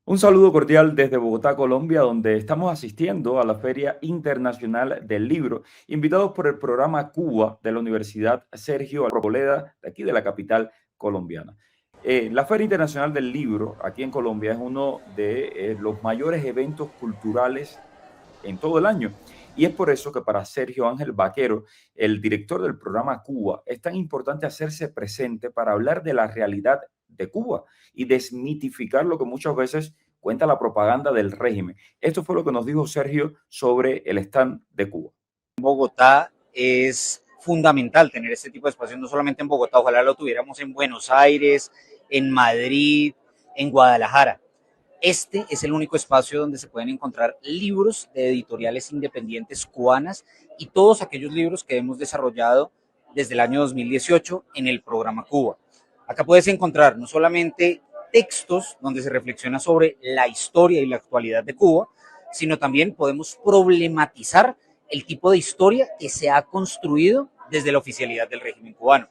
Un saludo cordial desde Bogotá, Colombia, donde estamos asistiendo a la Feria Internacional del Libro, invitados por el programa Cuba de la Universidad Sergio Arboleda, de aquí de la capital colombiana. La Feria Internacional del Libro, aquí en Colombia, es uno de los mayores eventos culturales en todo el año. Y es por eso que para Sergio Ángel Vaquero, el director del programa Cuba, es tan importante hacerse presente para hablar de la realidad de Cuba y desmitificar lo que muchas veces cuenta la propaganda del régimen. Esto fue lo que nos dijo Sergio sobre el stand de Cuba. Bogotá es fundamental tener este tipo de espacios, no solamente en Bogotá, ojalá lo tuviéramos en Buenos Aires, en Madrid, en Guadalajara. Este es el único espacio donde se pueden encontrar libros de editoriales independientes cubanas y todos aquellos libros que hemos desarrollado desde el año 2018 en el programa Cuba. Acá puedes encontrar no solamente textos donde se reflexiona sobre la historia y la actualidad de Cuba, sino también podemos problematizar el tipo de historia que se ha construido desde la oficialidad del régimen cubano.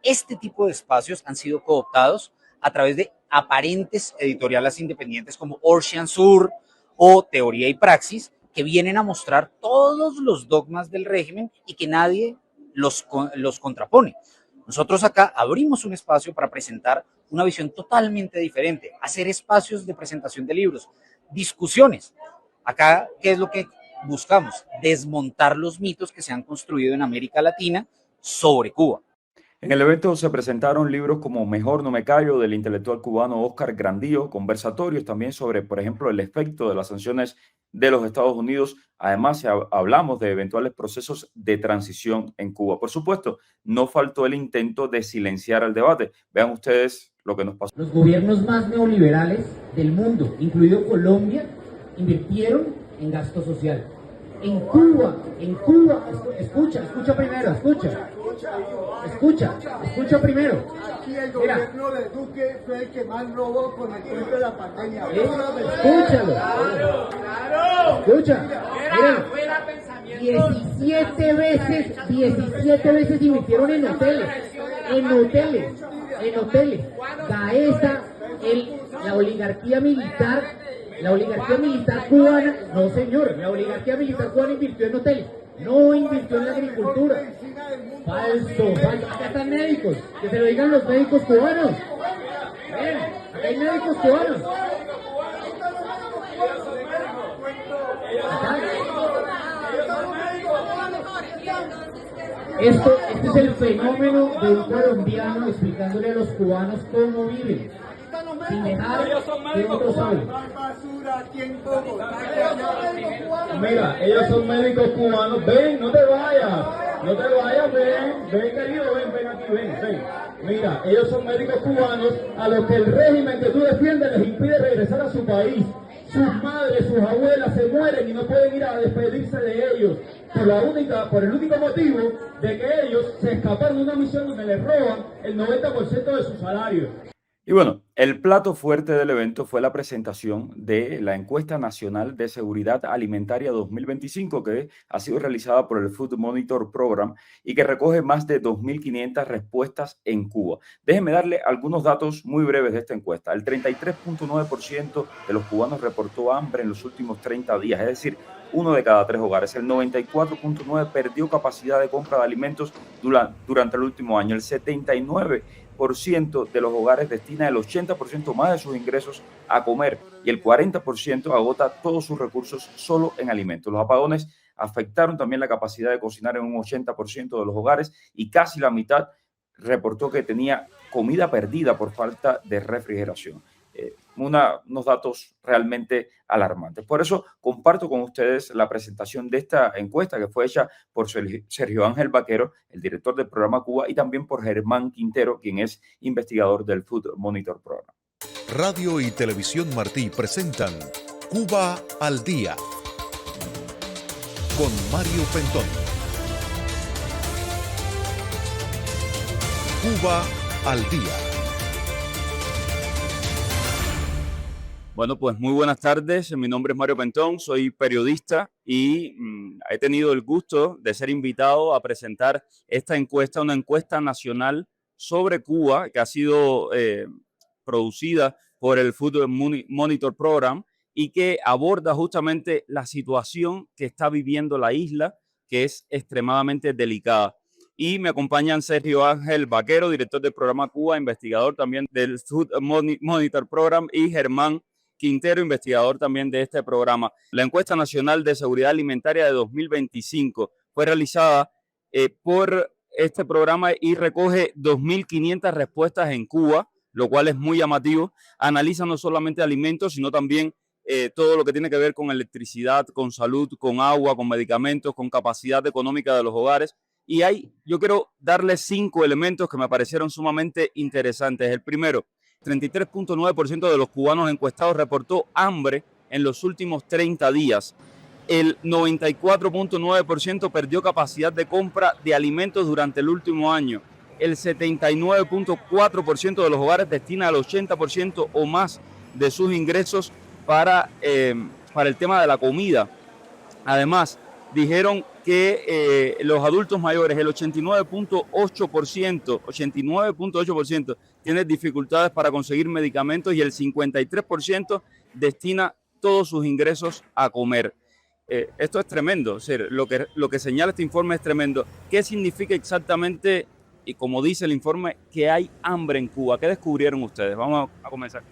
Este tipo de espacios han sido cooptados a través de aparentes editoriales independientes como Ocean Sur o Teoría y Praxis, que vienen a mostrar todos los dogmas del régimen y que nadie los contrapone. Nosotros acá abrimos un espacio para presentar una visión totalmente diferente, hacer espacios de presentación de libros, discusiones. Acá, ¿qué es lo que buscamos? Desmontar los mitos que se han construido en América Latina sobre Cuba. En el evento se presentaron libros como Mejor no me callo del intelectual cubano Óscar Grandío, conversatorios también sobre, por ejemplo, el efecto de las sanciones de los Estados Unidos. Además, hablamos de eventuales procesos de transición en Cuba. Por supuesto, no faltó el intento de silenciar el debate. Vean ustedes lo que nos pasó. Los gobiernos más neoliberales del mundo, incluido Colombia, invirtieron en gasto social. En Cuba, escucha primero, escucha primero. Aquí el gobierno de Duque fue el que más robó con el cuento de la pandemia. Escúchalo. Escucha. Miren, 17 veces invirtieron en hoteles. Gaesa, la oligarquía militar cubana, no señor, la oligarquía militar cubana invirtió en hoteles, no invirtió en la agricultura. Falso. Acá están médicos, que se lo digan los médicos cubanos. Ven, acá hay médicos cubanos. Acá. Este es el fenómeno de un colombiano explicándole a los cubanos cómo viven, sin dejar que otros hablen. Mira, ellos son médicos cubanos. Ven, no te vayas, ven querido, ven aquí, ven. Mira, ellos son médicos cubanos a los que el régimen que tú defiendes les impide regresar a su país. Sus madres, sus abuelas se mueren y no pueden ir a despedirse de ellos por el único motivo de que ellos se escaparon de una misión donde les roban el 90% de su salario. Y bueno, el plato fuerte del evento fue la presentación de la encuesta nacional de seguridad alimentaria 2025 que ha sido realizada por el Food Monitor Program y que recoge más de 2.500 respuestas en Cuba. Déjenme darle algunos datos muy breves de esta encuesta. El 33.9% de los cubanos reportó hambre en los últimos 30 días, es decir, 1 de cada 3 hogares. El 94.9% perdió capacidad de compra de alimentos durante el último año. El 79% de los hogares destina el 80% más de sus ingresos a comer y el 40% agota todos sus recursos solo en alimentos. Los apagones afectaron también la capacidad de cocinar en un 80% de los hogares y casi la mitad reportó que tenía comida perdida por falta de refrigeración. Unos datos realmente alarmantes. Por eso comparto con ustedes la presentación de esta encuesta que fue hecha por Sergio Ángel Vaquero, el director del programa Cuba, y también por Germán Quintero, quien es investigador del Food Monitor Program. Radio y Televisión Martí presentan Cuba al Día con Mario Pentón. Cuba al Día. Bueno, pues muy buenas tardes. Mi nombre es Mario Pentón, soy periodista y he tenido el gusto de ser invitado a presentar esta encuesta, una encuesta nacional sobre Cuba que ha sido producida por el Food Monitor Program y que aborda justamente la situación que está viviendo la isla, que es extremadamente delicada. Y me acompañan Sergio Ángel Vaquero, director del programa Cuba, investigador también del Food Monitor Program, y Germán Quintero, investigador también de este programa. La encuesta nacional de seguridad alimentaria de 2025 fue realizada por este programa y recoge 2.500 respuestas en Cuba, lo cual es muy llamativo. Analiza no solamente alimentos, sino también todo lo que tiene que ver con electricidad, con salud, con agua, con medicamentos, con capacidad económica de los hogares. Y yo quiero darles 5 elementos que me parecieron sumamente interesantes. El primero, 33.9% de los cubanos encuestados reportó hambre en los últimos 30 días. El 94.9% perdió capacidad de compra de alimentos durante el último año. El 79.4% de los hogares destina el 80% o más de sus ingresos para el tema de la comida. Además, dijeron que los adultos mayores, el 89.8% tiene dificultades para conseguir medicamentos y el 53% destina todos sus ingresos a comer. Esto es tremendo, o sea, lo que señala este informe es tremendo. ¿Qué significa exactamente, y como dice el informe, que hay hambre en Cuba? ¿Qué descubrieron ustedes? Vamos a comenzar.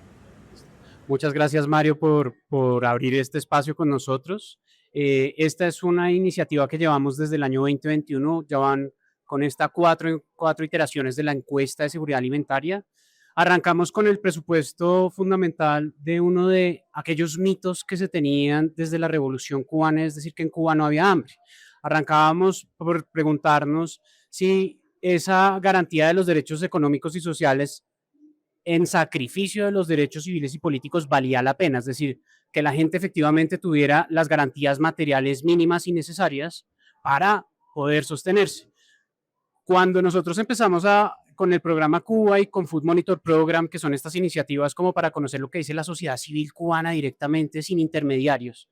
Muchas gracias, Mario, por abrir este espacio con nosotros. Esta es una iniciativa que llevamos desde el año 2021, ya van con esta cuatro iteraciones de la encuesta de seguridad alimentaria. Arrancamos con el presupuesto fundamental de uno de aquellos mitos que se tenían desde la Revolución Cubana, es decir, que en Cuba no había hambre. Arrancábamos por preguntarnos si esa garantía de los derechos económicos y sociales en sacrificio de los derechos civiles y políticos valía la pena, es decir, que la gente efectivamente tuviera las garantías materiales mínimas y necesarias para poder sostenerse. Cuando nosotros empezamos con el programa Cuba y con Food Monitor Program, que son estas iniciativas como para conocer lo que dice la sociedad civil cubana directamente, sin intermediarios,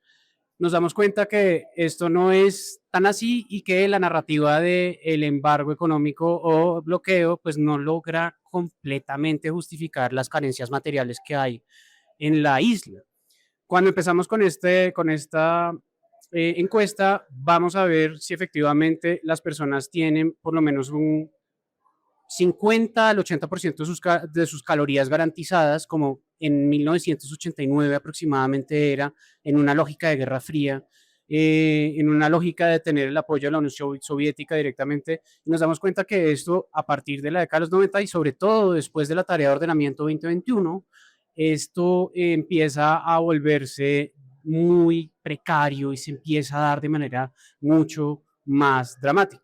nos damos cuenta que esto no es tan así y que la narrativa del embargo económico o bloqueo pues no logra completamente justificar las carencias materiales que hay en la isla. Cuando empezamos con esta encuesta, vamos a ver si efectivamente las personas tienen por lo menos un 50 al 80% de sus calorías garantizadas, como en 1989 aproximadamente era, en una lógica de Guerra Fría, en una lógica de tener el apoyo de la Unión Soviética directamente. Y nos damos cuenta que esto, a partir de la década de los 90 y sobre todo después de la tarea de ordenamiento 2021, esto empieza a volverse muy precario y se empieza a dar de manera mucho más dramática.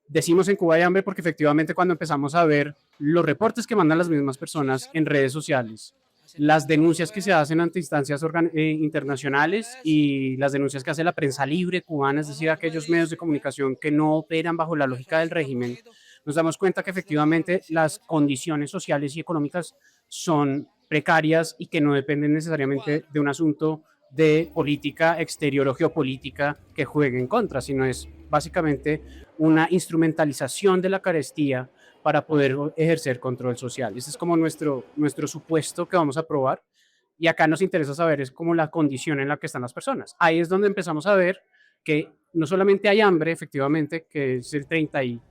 Decimos en Cuba hay hambre porque efectivamente cuando empezamos a ver los reportes que mandan las mismas personas en redes sociales, las denuncias que se hacen ante instancias internacionales y las denuncias que hace la prensa libre cubana, es decir, aquellos medios de comunicación que no operan bajo la lógica del régimen, nos damos cuenta que efectivamente las condiciones sociales y económicas son precarias y que no dependen necesariamente de un asunto de política exterior o geopolítica que juegue en contra, sino es básicamente una instrumentalización de la carestía para poder ejercer control social. Ese es como nuestro supuesto que vamos a probar y acá nos interesa saber es como la condición en la que están las personas. Ahí es donde empezamos a ver que no solamente hay hambre, efectivamente, que es el 33%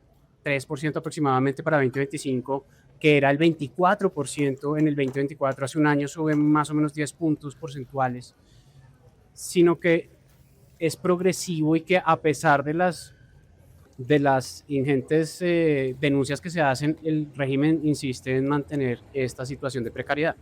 aproximadamente para 2025, que era el 24% en el 2024, hace un año sube más o menos 10 puntos porcentuales, sino que es progresivo y que a pesar de las ingentes denuncias que se hacen, el régimen insiste en mantener esta situación de precariedad.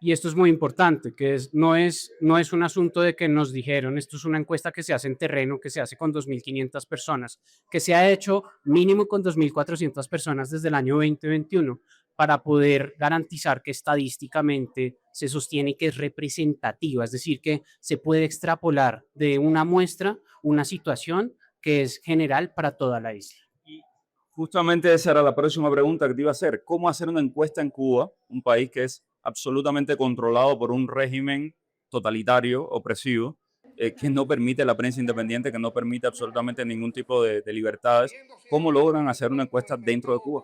Y esto es muy importante, que no es un asunto de que nos dijeron, esto es una encuesta que se hace en terreno, que se hace con 2.500 personas, que se ha hecho mínimo con 2.400 personas desde el año 2021, para poder garantizar que estadísticamente se sostiene que es representativa, es decir, que se puede extrapolar de una muestra una situación que es general para toda la isla. Y justamente esa era la próxima pregunta que te iba a hacer. ¿Cómo hacer una encuesta en Cuba, un país que es absolutamente controlado por un régimen totalitario, opresivo, que no permite la prensa independiente, que no permite absolutamente ningún tipo de libertades? ¿Cómo logran hacer una encuesta dentro de Cuba?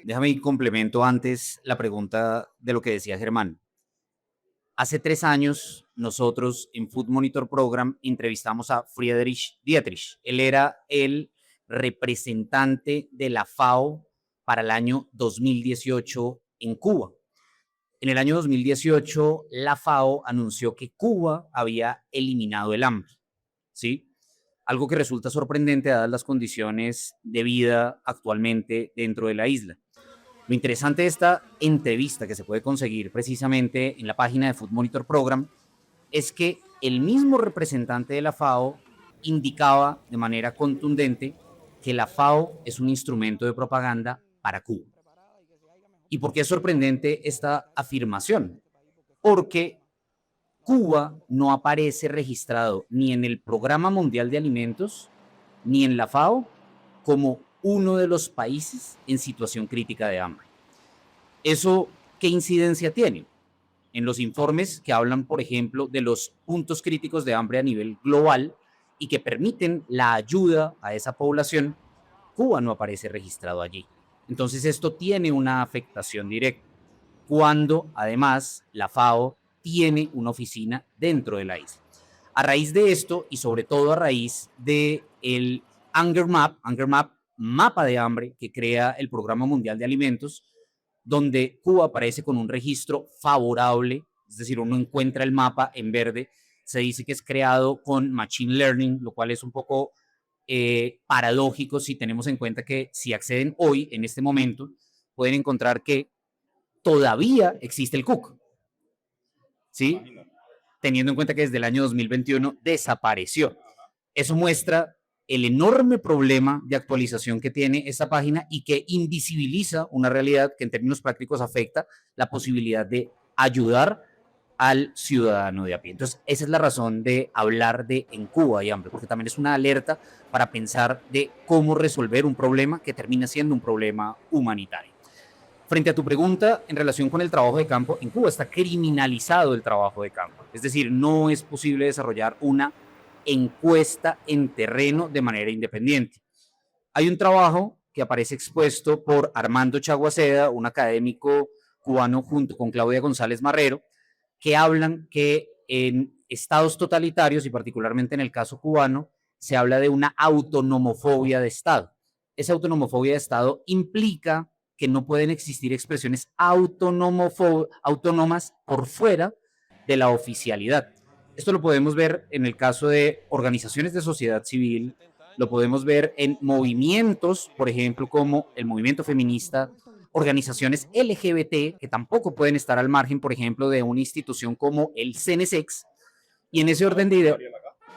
Déjame y complemento antes la pregunta de lo que decía Germán. Hace 3 años, nosotros en Food Monitor Program entrevistamos a Friedrich Dietrich. Él era el representante de la FAO para el año 2018 en Cuba. En el año 2018, la FAO anunció que Cuba había eliminado el hambre, ¿sí? Algo que resulta sorprendente dadas las condiciones de vida actualmente dentro de la isla. Lo interesante de esta entrevista, que se puede conseguir precisamente en la página de Food Monitor Program, es que el mismo representante de la FAO indicaba de manera contundente que la FAO es un instrumento de propaganda para Cuba. ¿Y por qué es sorprendente esta afirmación? Porque Cuba no aparece registrado ni en el Programa Mundial de Alimentos ni en la FAO como uno de los países en situación crítica de hambre. ¿Eso qué incidencia tiene? En los informes que hablan, por ejemplo, de los puntos críticos de hambre a nivel global y que permiten la ayuda a esa población, Cuba no aparece registrado allí. Entonces esto tiene una afectación directa, cuando además la FAO tiene una oficina dentro de la isla. A raíz de esto, y sobre todo a raíz del Hunger Map, mapa de hambre que crea el Programa Mundial de Alimentos, donde Cuba aparece con un registro favorable, es decir, uno encuentra el mapa en verde, se dice que es creado con Machine Learning, lo cual es un poco paradójico si tenemos en cuenta que si acceden hoy, en este momento, pueden encontrar que todavía existe el Cook, ¿sí? Teniendo en cuenta que desde el año 2021 desapareció. Eso muestra el enorme problema de actualización que tiene esta página y que invisibiliza una realidad que en términos prácticos afecta la posibilidad de ayudar al ciudadano de a pie. Entonces, esa es la razón de hablar de en Cuba hay hambre, porque también es una alerta para pensar de cómo resolver un problema que termina siendo un problema humanitario. Frente a tu pregunta en relación con el trabajo de campo, en Cuba está criminalizado el trabajo de campo. Es decir, no es posible desarrollar una encuesta en terreno de manera independiente. Hay un trabajo que aparece expuesto por Armando Chaguaceda, un académico cubano, junto con Claudia González Marrero, que hablan que en estados totalitarios, y particularmente en el caso cubano, se habla de una autonomofobia de Estado. Esa autonomofobia de Estado implica que no pueden existir expresiones autónomas por fuera de la oficialidad. Esto lo podemos ver en el caso de organizaciones de sociedad civil, lo podemos ver en movimientos, por ejemplo, como el movimiento feminista, organizaciones LGBT, que tampoco pueden estar al margen, por ejemplo, de una institución como el CNSEX, y en ese orden de ideas,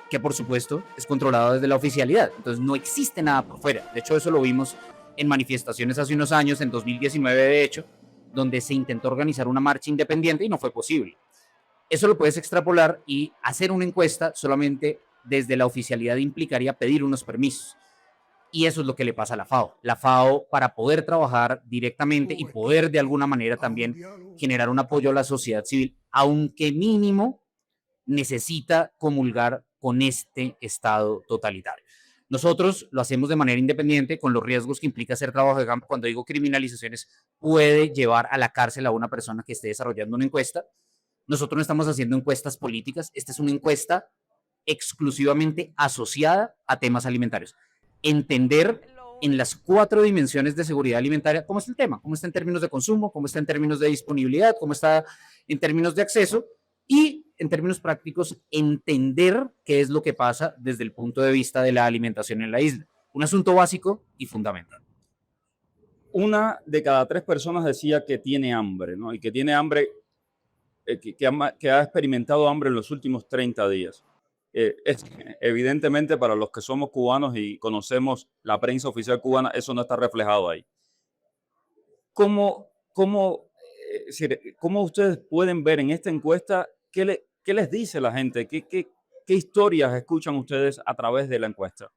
que por supuesto es controlado desde la oficialidad. Entonces no existe nada por fuera. De hecho, eso lo vimos en manifestaciones hace unos años, en 2019 de hecho, donde se intentó organizar una marcha independiente y no fue posible. Eso lo puedes extrapolar y hacer una encuesta solamente desde la oficialidad implicaría pedir unos permisos. Y eso es lo que le pasa a la FAO. La FAO, para poder trabajar directamente y poder de alguna manera también generar un apoyo a la sociedad civil, aunque mínimo, necesita comulgar con este estado totalitario. Nosotros lo hacemos de manera independiente, con los riesgos que implica hacer trabajo de campo. Cuando digo criminalizaciones, puede llevar a la cárcel a una persona que esté desarrollando una encuesta. Nosotros no estamos haciendo encuestas políticas. Esta es una encuesta exclusivamente asociada a temas alimentarios. Entender en las 4 dimensiones de seguridad alimentaria cómo está el tema, cómo está en términos de consumo, cómo está en términos de disponibilidad, cómo está en términos de acceso y en términos prácticos entender qué es lo que pasa desde el punto de vista de la alimentación en la isla. Un asunto básico y fundamental. Una de cada 3 personas decía que tiene hambre, ¿no? Y que tiene hambre, que ha experimentado hambre en los últimos 30 días. Evidentemente, para los que somos cubanos y conocemos la prensa oficial cubana, eso no está reflejado ahí. ¿Cómo ustedes pueden ver en esta encuesta qué les dice la gente? ¿Qué historias escuchan ustedes a través de la encuesta?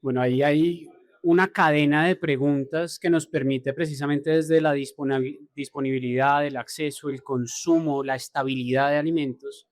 Bueno, ahí hay una cadena de preguntas que nos permite precisamente desde la disponibilidad, el acceso, el consumo, la estabilidad de alimentos,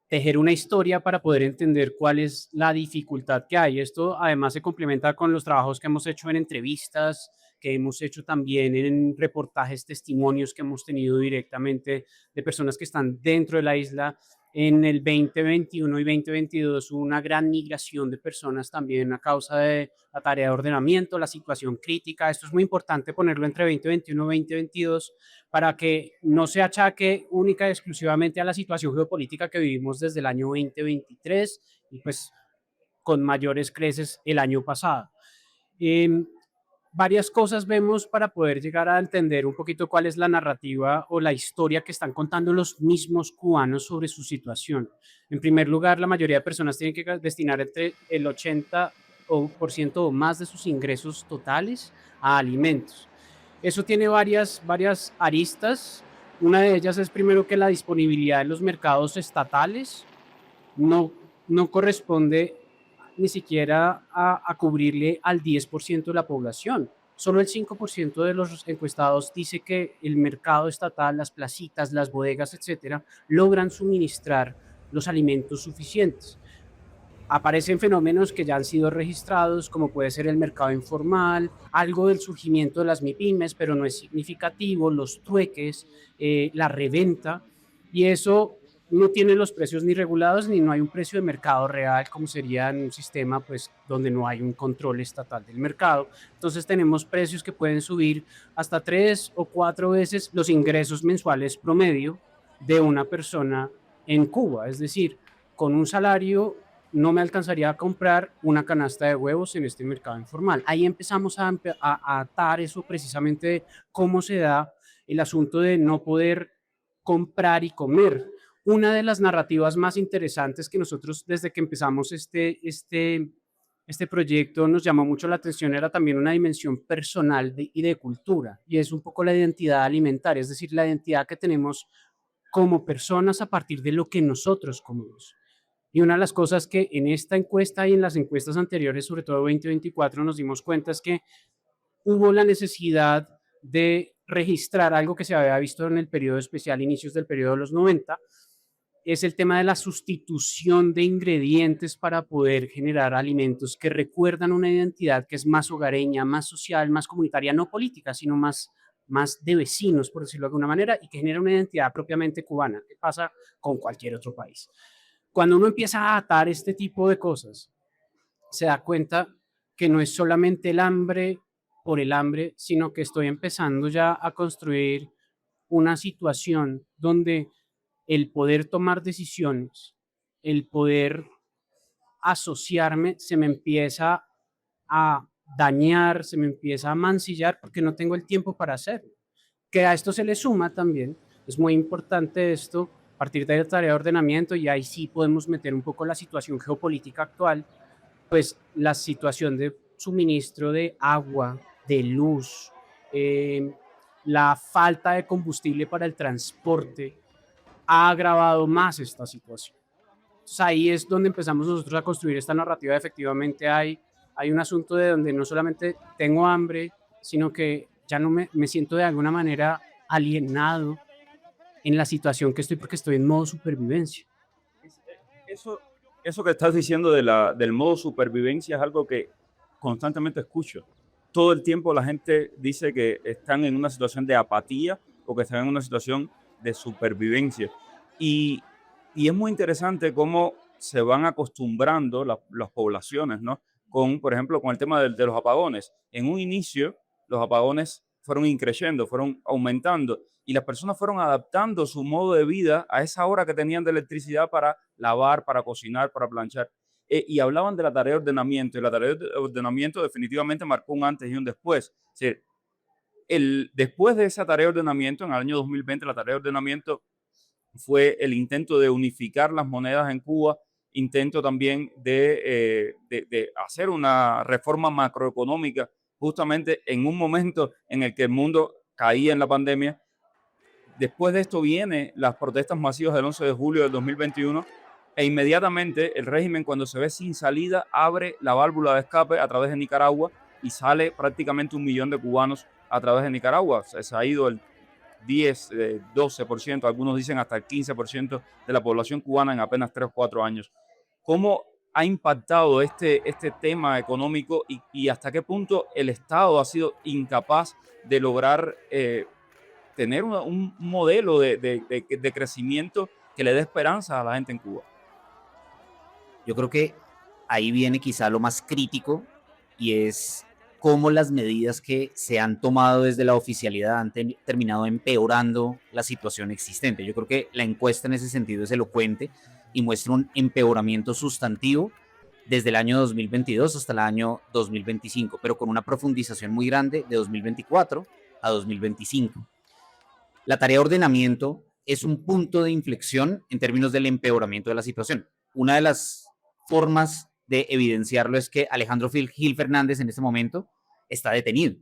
tejer una historia para poder entender cuál es la dificultad que hay. Esto además se complementa con los trabajos que hemos hecho en entrevistas que hemos hecho también en reportajes, testimonios que hemos tenido directamente de personas que están dentro de la isla. En el 2021 y 2022 hubo una gran migración de personas también a causa de la tarea de ordenamiento, la situación crítica. Esto es muy importante ponerlo entre 2021 y 2022 para que no se achaque única y exclusivamente a la situación geopolítica que vivimos desde el año 2023 y pues con mayores creces el año pasado. Varias cosas vemos para poder llegar a entender un poquito cuál es la narrativa o la historia que están contando los mismos cubanos sobre su situación. En primer lugar, la mayoría de personas tienen que destinar entre el 80% o más de sus ingresos totales a alimentos. Eso tiene varias aristas. Una de ellas es primero que la disponibilidad en los mercados estatales no corresponde ni siquiera a cubrirle al 10% de la población. Solo el 5% de los encuestados dice que el mercado estatal, las placitas, las bodegas, etcétera, logran suministrar los alimentos suficientes. Aparecen fenómenos que ya han sido registrados, como puede ser el mercado informal, algo del surgimiento de las MIPYMES, pero no es significativo, los trueques, la reventa, y eso no tiene los precios ni regulados ni no hay un precio de mercado real, como sería en un sistema pues, donde no hay un control estatal del mercado. Entonces tenemos precios que pueden subir hasta 3 o 4 veces los ingresos mensuales promedio de una persona en Cuba. Es decir, con un salario no me alcanzaría a comprar una canasta de huevos en este mercado informal. Ahí empezamos a atar eso precisamente de cómo se da el asunto de no poder comprar y comer. Una de las narrativas más interesantes que nosotros desde que empezamos este proyecto nos llamó mucho la atención era también una dimensión personal y de cultura, y es un poco la identidad alimentaria, es decir, la identidad que tenemos como personas a partir de lo que nosotros comemos. Y una de las cosas que en esta encuesta y en las encuestas anteriores, sobre todo 2024, nos dimos cuenta es que hubo la necesidad de registrar algo que se había visto en el periodo especial, inicios del periodo de los 90, es el tema de la sustitución de ingredientes para poder generar alimentos que recuerdan una identidad que es más hogareña, más social, más comunitaria, no política, sino más de vecinos, por decirlo de alguna manera, y que genera una identidad propiamente cubana, que pasa con cualquier otro país. Cuando uno empieza a atar este tipo de cosas, se da cuenta que no es solamente el hambre por el hambre, sino que estoy empezando ya a construir una situación donde el poder tomar decisiones, el poder asociarme, se me empieza a dañar, se me empieza a mancillar porque no tengo el tiempo para hacerlo. Que a esto se le suma también, es muy importante esto, a partir de la tarea de ordenamiento, y ahí sí podemos meter un poco la situación geopolítica actual, pues la situación de suministro de agua, de luz, la falta de combustible para el transporte, ha agravado más esta situación. Entonces ahí es donde empezamos nosotros a construir esta narrativa. Efectivamente hay un asunto de donde no solamente tengo hambre, sino que ya no me siento de alguna manera alienado en la situación que estoy porque estoy en modo supervivencia. Eso que estás diciendo del modo supervivencia es algo que constantemente escucho. Todo el tiempo la gente dice que están en una situación de apatía o que están en una situación de supervivencia. Y es muy interesante cómo se van acostumbrando las poblaciones, ¿no? Por ejemplo, con el tema de los apagones. En un inicio, los apagones fueron increciendo, fueron aumentando y las personas fueron adaptando su modo de vida a esa hora que tenían de electricidad para lavar, para cocinar, para planchar. Y hablaban de la tarea de ordenamiento, y la tarea de ordenamiento definitivamente marcó un antes y un después. Es decir, después de esa tarea de ordenamiento, en el año 2020, la tarea de ordenamiento fue el intento de unificar las monedas en Cuba, intento también de hacer una reforma macroeconómica, justamente en un momento en el que el mundo caía en la pandemia. Después de esto vienen las protestas masivas del 11 de julio del 2021 e inmediatamente el régimen, cuando se ve sin salida, abre la válvula de escape a través de Nicaragua y sale prácticamente 1 millón de cubanos a través de Nicaragua. Se ha ido el 10, 12%, algunos dicen hasta el 15% de la población cubana en apenas 3 o 4 años. ¿Cómo ha impactado este tema económico y hasta qué punto el Estado ha sido incapaz de lograr tener un modelo de crecimiento que le dé esperanza a la gente en Cuba? Yo creo que ahí viene quizá lo más crítico y es cómo las medidas que se han tomado desde la oficialidad han terminado empeorando la situación existente. Yo creo que la encuesta en ese sentido es elocuente y muestra un empeoramiento sustantivo desde el año 2022 hasta el año 2025, pero con una profundización muy grande de 2024 a 2025. La tarea de ordenamiento es un punto de inflexión en términos del empeoramiento de la situación. Una de las formas de evidenciarlo es que Alejandro Gil Fernández en este momento está detenido,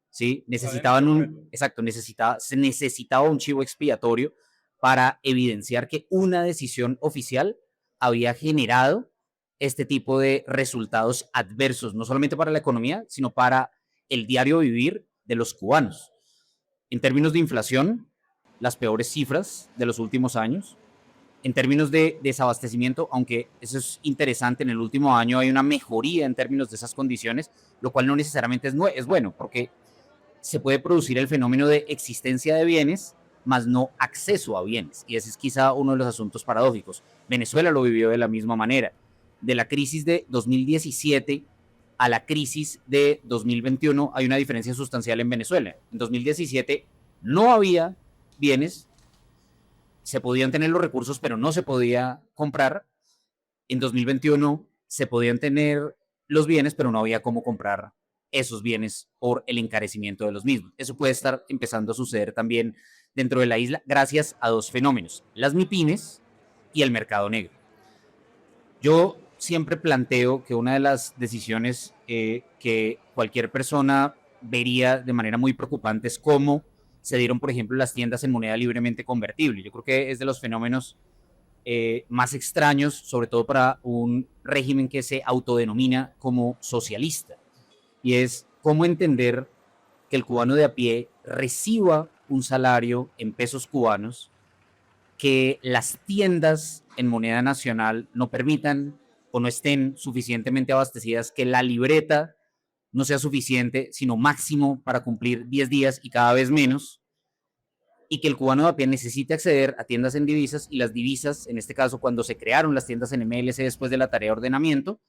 ¿sí? Se necesitaba un chivo expiatorio para evidenciar que una decisión oficial había generado este tipo de resultados adversos, no solamente para la economía, sino para el diario vivir de los cubanos. En términos de inflación, las peores cifras de los últimos años. En términos de desabastecimiento, aunque eso es interesante, en el último año hay una mejoría en términos de esas condiciones, lo cual no necesariamente es bueno, porque se puede producir el fenómeno de existencia de bienes, más no acceso a bienes. Y ese es quizá uno de los asuntos paradójicos. Venezuela lo vivió de la misma manera. De la crisis de 2017 a la crisis de 2021 hay una diferencia sustancial en Venezuela. En 2017 no había bienes, se podían tener los recursos, pero no se podía comprar. En 2021 se podían tener los bienes, pero no había cómo comprar esos bienes por el encarecimiento de los mismos. Eso puede estar empezando a suceder también dentro de la isla gracias a dos fenómenos, las MIPYMES y el mercado negro. Yo siempre planteo que una de las decisiones que cualquier persona vería de manera muy preocupante es cómo se dieron, por ejemplo, las tiendas en moneda libremente convertible. Yo creo que es de los fenómenos más extraños, sobre todo para un régimen que se autodenomina como socialista. Y es cómo entender que el cubano de a pie reciba un salario en pesos cubanos, que las tiendas en moneda nacional no permitan o no estén suficientemente abastecidas, que la libreta no sea suficiente, sino máximo para cumplir 10 días y cada vez menos, y que el cubano de a pie necesite acceder a tiendas en divisas, y las divisas, en este caso, cuando se crearon las tiendas en MLC después de la tarea de ordenamiento,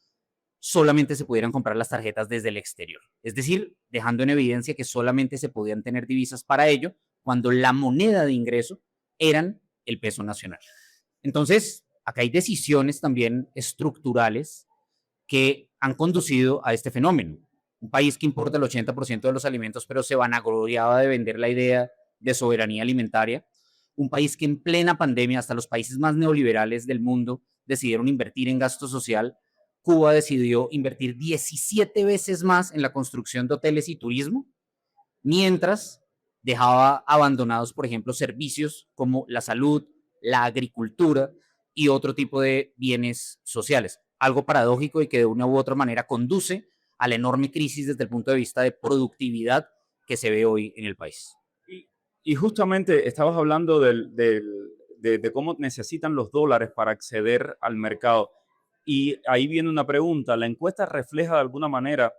solamente se pudieran comprar las tarjetas desde el exterior. Es decir, dejando en evidencia que solamente se podían tener divisas para ello, cuando la moneda de ingreso eran el peso nacional. Entonces, acá hay decisiones también estructurales que han conducido a este fenómeno. Un país que importa el 80% de los alimentos, pero se vanagloriaba de vender la idea de soberanía alimentaria. Un país que en plena pandemia, hasta los países más neoliberales del mundo decidieron invertir en gasto social. Cuba decidió invertir 17 veces más en la construcción de hoteles y turismo, mientras dejaba abandonados, por ejemplo, servicios como la salud, la agricultura y otro tipo de bienes sociales. Algo paradójico y que de una u otra manera conduce a la enorme crisis desde el punto de vista de productividad que se ve hoy en el país. Y justamente estabas hablando de cómo necesitan los dólares para acceder al mercado. Y ahí viene una pregunta. ¿La encuesta refleja de alguna manera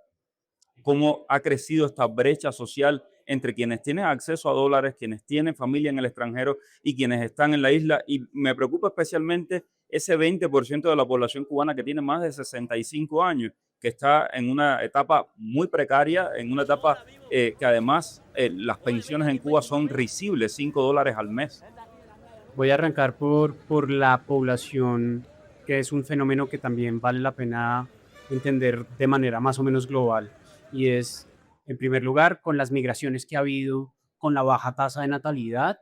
cómo ha crecido esta brecha social entre quienes tienen acceso a dólares, quienes tienen familia en el extranjero y quienes están en la isla? Y me preocupa especialmente ese 20% de la población cubana que tiene más de 65 años, que está en una etapa muy precaria, en una etapa que además las pensiones en Cuba son risibles, $5 al mes. Voy a arrancar por la población, que es un fenómeno que también vale la pena entender de manera más o menos global. Y es, en primer lugar, con las migraciones que ha habido, con la baja tasa de natalidad.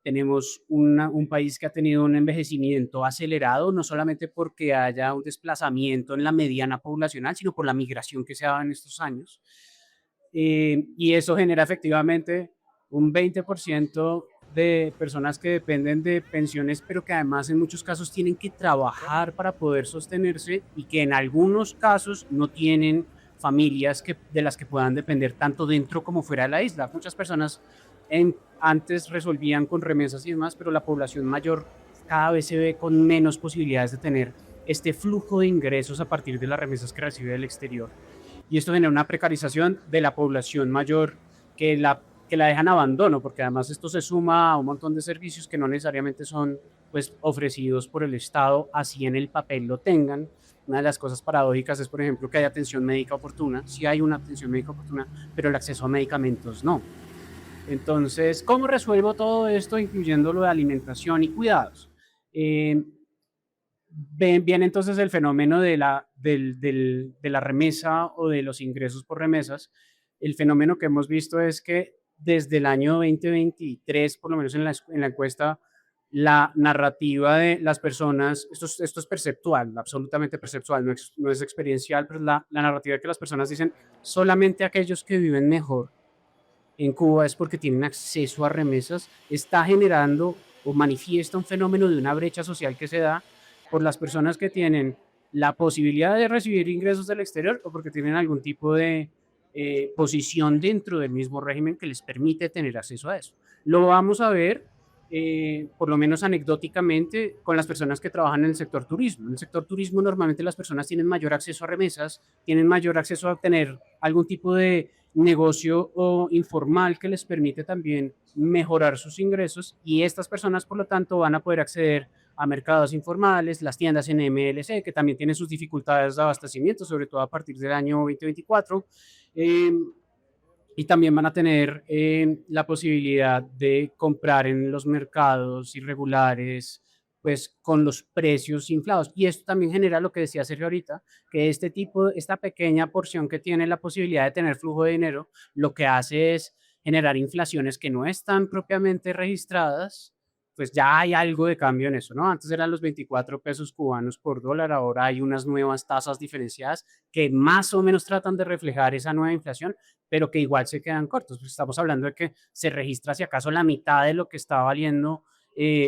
Tenemos un país que ha tenido un envejecimiento acelerado, no solamente porque haya un desplazamiento en la mediana poblacional, sino por la migración que se ha dado en estos años. Y eso genera efectivamente un 20% de personas que dependen de pensiones, pero que además en muchos casos tienen que trabajar para poder sostenerse y que en algunos casos no tienen familias de las que puedan depender tanto dentro como fuera de la isla. Muchas personas antes resolvían con remesas y demás, pero la población mayor cada vez se ve con menos posibilidades de tener este flujo de ingresos a partir de las remesas que recibe del exterior. Y esto genera una precarización de la población mayor que la dejan abandono, porque además esto se suma a un montón de servicios que no necesariamente son pues ofrecidos por el Estado, así en el papel lo tengan. Una de las cosas paradójicas es, por ejemplo, que hay atención médica oportuna, sí hay una atención médica oportuna, pero el acceso a medicamentos no. Entonces, ¿cómo resuelvo todo esto, incluyendo lo de alimentación y cuidados? Viene entonces el fenómeno de la remesa o de los ingresos por remesas. El fenómeno que hemos visto es que desde el año 2023, por lo menos en la encuesta, la narrativa de las personas, esto es perceptual, absolutamente perceptual, no es experiencial, pero la narrativa que las personas dicen, solamente aquellos que viven mejor en Cuba es porque tienen acceso a remesas, está generando o manifiesta un fenómeno de una brecha social que se da por las personas que tienen la posibilidad de recibir ingresos del exterior o porque tienen algún tipo de posición dentro del mismo régimen que les permite tener acceso a eso. Lo vamos a ver, por lo menos anecdóticamente, con las personas que trabajan en el sector turismo. En el sector turismo normalmente las personas tienen mayor acceso a remesas, tienen mayor acceso a obtener algún tipo de negocio o informal que les permite también mejorar sus ingresos y estas personas, por lo tanto, van a poder acceder a mercados informales, las tiendas en MLC, que también tienen sus dificultades de abastecimiento, sobre todo a partir del año 2024, y también van a tener la posibilidad de comprar en los mercados irregulares, pues con los precios inflados. Y esto también genera lo que decía Sergio ahorita, que esta pequeña porción que tiene la posibilidad de tener flujo de dinero, lo que hace es generar inflaciones que no están propiamente registradas, pues ya hay algo de cambio en eso, ¿no? Antes eran los 24 pesos cubanos por dólar, ahora hay unas nuevas tasas diferenciadas que más o menos tratan de reflejar esa nueva inflación, pero que igual se quedan cortos. Pues estamos hablando de que se registra si acaso la mitad de lo que está valiendo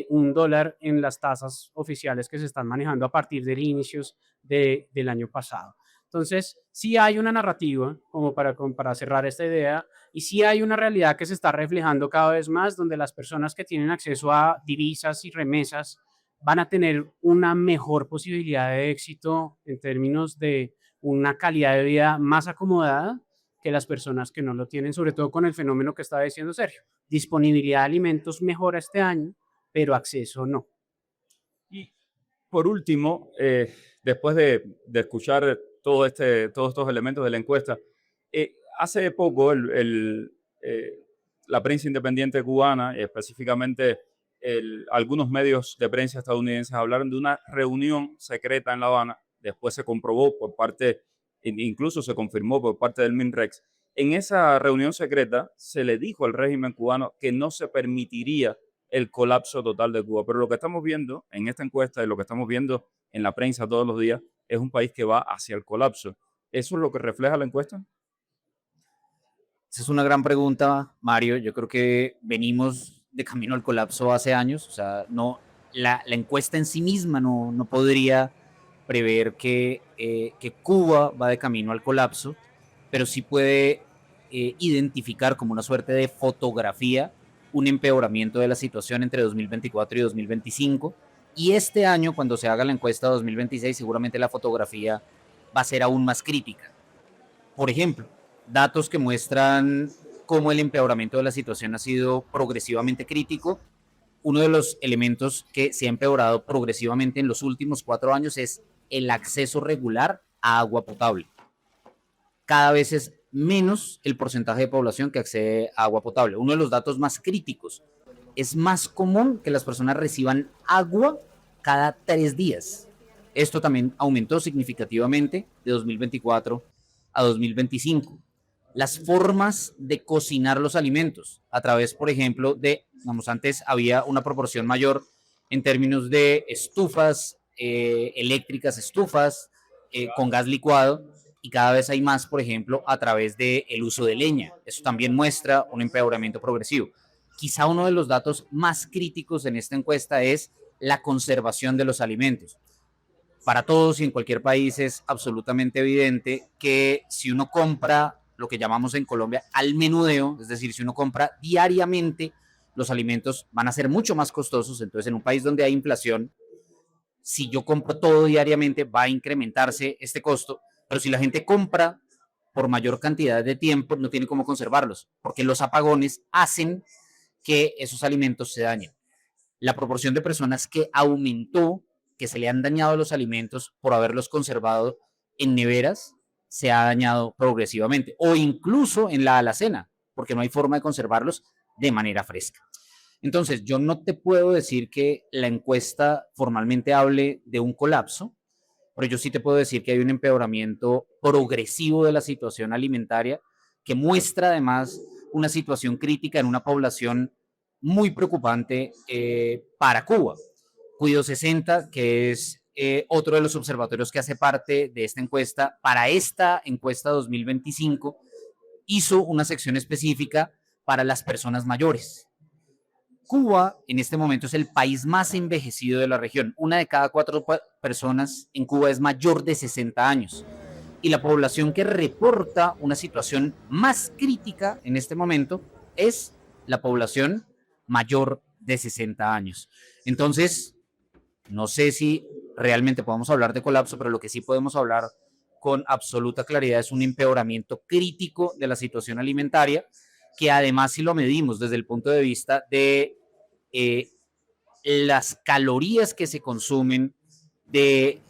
un dólar en las tasas oficiales que se están manejando a partir de inicios del año pasado. Entonces, sí hay una narrativa, como para cerrar esta idea, y sí hay una realidad que se está reflejando cada vez más, donde las personas que tienen acceso a divisas y remesas van a tener una mejor posibilidad de éxito en términos de una calidad de vida más acomodada que las personas que no lo tienen, sobre todo con el fenómeno que estaba diciendo Sergio. Disponibilidad de alimentos mejora este año, pero acceso no. Y por último, después de escuchar todos estos elementos de la encuesta, hace poco la prensa independiente cubana, específicamente algunos medios de prensa estadounidenses, hablaron de una reunión secreta en La Habana. Después se comprobó por parte, incluso se confirmó por parte del MINREX. En esa reunión secreta se le dijo al régimen cubano que no se permitiría el colapso total de Cuba. Pero lo que estamos viendo en esta encuesta y lo que estamos viendo en la prensa todos los días es un país que va hacia el colapso. ¿Eso es lo que refleja la encuesta? Esa es una gran pregunta, Mario. Yo creo que venimos de camino al colapso hace años. O sea, no, la encuesta en sí misma no podría prever que Cuba va de camino al colapso, pero sí puede identificar como una suerte de fotografía un empeoramiento de la situación entre 2024 y 2025. Y este año, cuando se haga la encuesta 2026, seguramente la fotografía va a ser aún más crítica. Por ejemplo, datos que muestran cómo el empeoramiento de la situación ha sido progresivamente crítico. Uno de los elementos que se ha empeorado progresivamente en los últimos 4 años es el acceso regular a agua potable. Cada vez es menos el porcentaje de población que accede a agua potable. Uno de los datos más críticos: es más común que las personas reciban agua cada 3 días. Esto también aumentó significativamente de 2024 a 2025. Las formas de cocinar los alimentos a través, por ejemplo, antes había una proporción mayor en términos de estufas eléctricas, estufas con gas licuado, y cada vez hay más, por ejemplo, a través del uso de leña. Eso también muestra un empeoramiento progresivo. Quizá uno de los datos más críticos en esta encuesta es la conservación de los alimentos. Para todos y en cualquier país es absolutamente evidente que si uno compra lo que llamamos en Colombia al menudeo, es decir, si uno compra diariamente, los alimentos van a ser mucho más costosos. Entonces, en un país donde hay inflación, si yo compro todo diariamente va a incrementarse este costo, pero si la gente compra por mayor cantidad de tiempo, no tiene cómo conservarlos, porque los apagones hacen que esos alimentos se dañen. La proporción de personas que aumentó, que se le han dañado los alimentos por haberlos conservado en neveras, se ha dañado progresivamente, o incluso en la alacena, porque no hay forma de conservarlos de manera fresca. Entonces, yo no te puedo decir que la encuesta formalmente hable de un colapso, pero yo sí te puedo decir que hay un empeoramiento progresivo de la situación alimentaria que muestra además una situación crítica en una población muy preocupante para Cuba. Cuido 60, que es otro de los observatorios que hace parte de esta encuesta, para esta encuesta 2025, hizo una sección específica para las personas mayores. Cuba en este momento es el país más envejecido de la región. Una de cada 4 personas en Cuba es mayor de 60 años. Y la población que reporta una situación más crítica en este momento es la población mayor de 60 años. Entonces, no sé si realmente podemos hablar de colapso, pero lo que sí podemos hablar con absoluta claridad es un empeoramiento crítico de la situación alimentaria, que además si lo medimos desde el punto de vista de las calorías que se consumen, de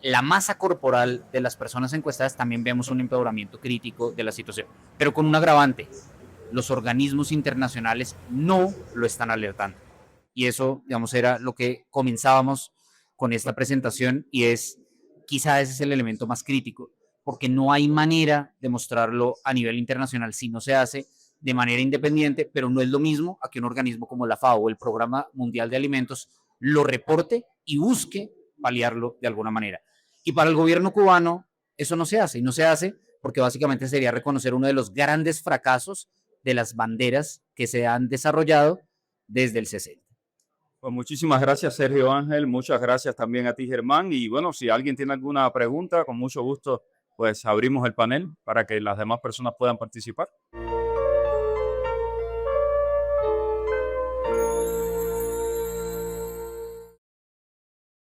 la masa corporal de las personas encuestadas, también vemos un empeoramiento crítico de la situación, pero con un agravante: los organismos internacionales no lo están alertando. Y eso, digamos, era lo que comenzábamos con esta presentación, y es quizá ese es el elemento más crítico, porque no hay manera de mostrarlo a nivel internacional si no se hace de manera independiente, pero no es lo mismo a que un organismo como la FAO o el Programa Mundial de Alimentos lo reporte y busque paliarlo de alguna manera. Y para el gobierno cubano eso no se hace, y no se hace porque básicamente sería reconocer uno de los grandes fracasos de las banderas que se han desarrollado desde el 60. Pues muchísimas gracias, Sergio Ángel. Muchas gracias también a ti, Germán. Y bueno, si alguien tiene alguna pregunta, con mucho gusto, pues abrimos el panel para que las demás personas puedan participar.